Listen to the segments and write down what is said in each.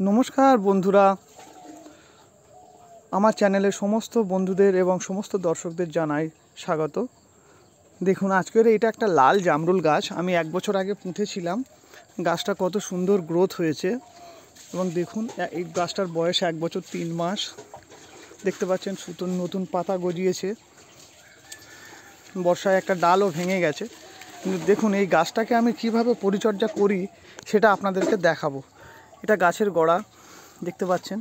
नमस्कार बंधुरा आमार चैनेले समस्त बंधुदेर एवं समस्त दर्शकदेर जानाई स्वागत। देखुन आजकेर एटा एकटा लाल जामरुल गाछ आमी एक बछर आगे पुঁতেছিলাম। गाछटा कत सुंदर ग्रोथ हয়েছে এবং দেখুন এই গাছটার বয়স 1 বছর 3 মাস। দেখতে পাচ্ছেন নতুন নতুন পাতা গজিয়েছে। বর্ষায় একটা ডালও ভেঙে গেছে, কিন্তু দেখুন এই গাছটাকে আমি কিভাবে পরিচর্যা করি সেটা আপনাদেরকে দেখাবো। এটা গাছের গোড়া দেখতে পাচ্ছেন।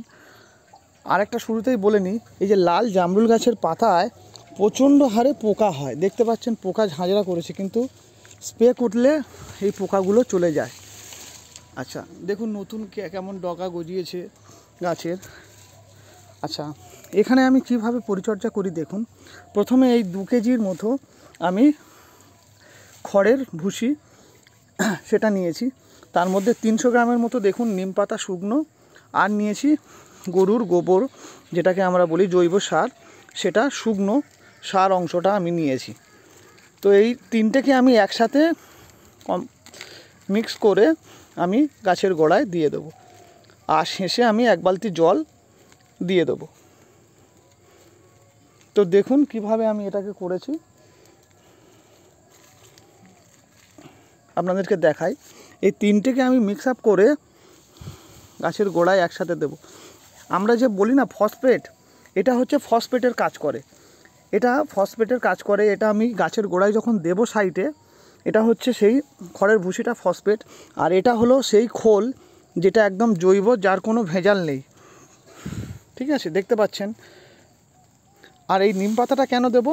আরেকটা শুরুতেই বলে নিই, এই যে লাল জামরুল গাছের পাতায় প্রচণ্ড হারে পোকা হয়। দেখতে পাচ্ছেন পোকা ঝাঁঝরা করেছে, কিন্তু স্প্রে করলে এই পোকাগুলো চলে যায়। আচ্ছা দেখুন নতুন কেমন ডগা গজিয়েছে গাছের। আচ্ছা এখানে আমি কিভাবে পরিচর্যা করি দেখুন। প্রথমে এই 2 কেজির মতো আমি খড়ের ভুসি সেটা নিয়েছি। তার মধ্যে 300 গ্রামের মতো দেখুন নিম পাতা শুকনো, আর নিয়েছি গরুর গোবর যেটাকে আমরা বলি জৈব সার, সেটা শুকনো সার অংশটা আমি নিয়েছি। তো এই তিনটেকে আমি একসাথে মিক্স করে আমি গাছের গোড়ায় দিয়ে দেবো, আর শেষে আমি 1 বালতি জল দিয়ে দেবো। তো দেখুন কিভাবে আমি এটাকে করেছি, আপনাদেরকে দেখাই। এই তিনটেকে আমি মিক্স আপ করে গাছের গোড়ায় একসাথে দেব। আমরা যে বলি না ফসফেট, এটা হচ্ছে ফসফেটের কাজ করে। এটা ফসফেটের কাজ করে। এটা আমি গাছের গোড়ায় যখন দেব সাইডে, এটা হচ্ছে সেই খড়ের ভুসিটা ফসফেট, আর এটা হলো সেই খোল যেটা একদম জৈব, যার কোনো ভেজাল নেই। ঠিক আছে, দেখতে পাচ্ছেন। আর এই নিম পাতাটা কেন দেব?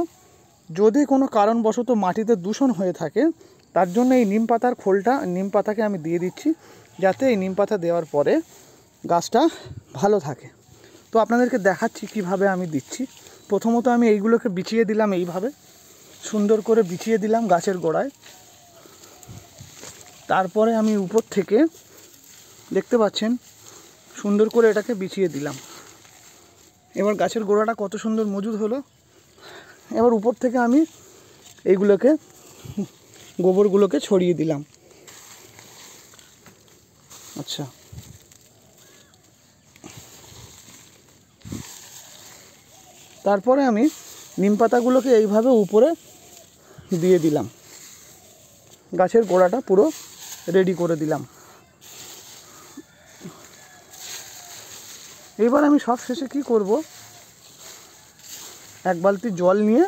যদি কোনো কারণবশত মাটিতে দূষণ হয়ে থাকে, তার জন্য এই নিম পাতার খোলটা, নিম পাতাকে আমি দিয়ে দিচ্ছি, যাতে এই নিম পাতা দেওয়ার পরে গাছটা ভালো থাকে। তো আপনাদেরকে দেখাচ্ছি কিভাবে আমি দিচ্ছি। প্রথমত আমি এইগুলোকে বিছিয়ে দিলাম, এইভাবে সুন্দর করে বিছিয়ে দিলাম গাছের গোড়ায়। তারপরে আমি উপর থেকে দেখতে পাচ্ছেন সুন্দর করে এটাকে বিছিয়ে দিলাম। এবার গাছের গোড়াটা কত সুন্দর মজুদ হলো। এবার উপর থেকে আমি এইগুলোকে, গোবরগুলোকে ছড়িয়ে দিলাম। আচ্ছা তারপরে আমি নিম পাতাগুলোকে এইভাবে উপরে দিয়ে দিলাম, গাছের গোড়াটা পুরো রেডি করে দিলাম। এবার আমি সব শেষে কি করব, 1 বালতি জল নিয়ে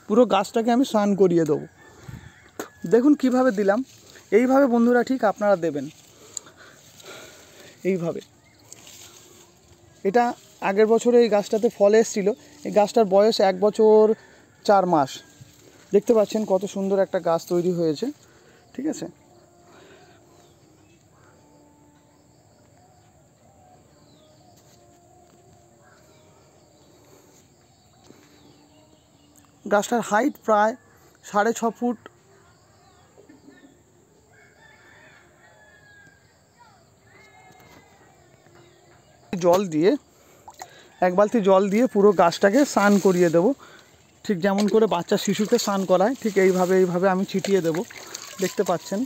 পুরো গাছটাকে আমি স্নান করিয়ে দেবো। দেখুন কিভাবে দিলাম। এইভাবে বন্ধুরা ঠিক আপনারা দেবেন, এইভাবে। এটা আগের বছরে এই গাছটাতে ফল এসেছিলো। এই গাছটার বয়স 1 বছর 4 মাস। দেখতে পাচ্ছেন কত সুন্দর একটা গাছ তৈরি হয়েছে। ঠিক আছে, গাছটার হাইট প্রায় 6.5 ফুট। জল দিয়ে 1 বালতি জল দিয়ে পুরো গাছটাকে স্নান করিয়ে দেবো। ঠিক যেমন করে বাচ্চা শিশুকে স্নান করায়, ঠিক এইভাবে আমি ছিটিয়ে দেবো। দেখতে পাচ্ছেন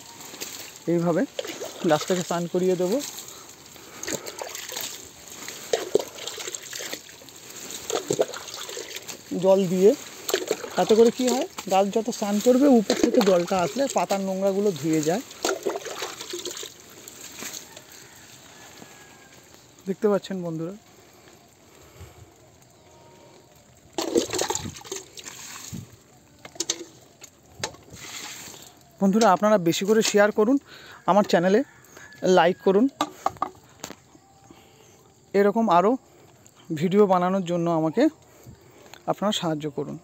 এইভাবে গাছটাকে স্নান করিয়ে দেবো। জল দিয়ে তাতে করে কি হয়, গাছ যত স্নান করবে উপর থেকে জলটা আসলে পাতার নোংরাগুলো ধুয়ে যায়। দেখতে পাচ্ছেন বন্ধুরা। বন্ধুরা আপনারা বেশি করে শেয়ার করুন, আমার চ্যানেলে লাইক করুন। এরকম আরও ভিডিও বানানোর জন্য আমাকে আপনারা সাহায্য করুন।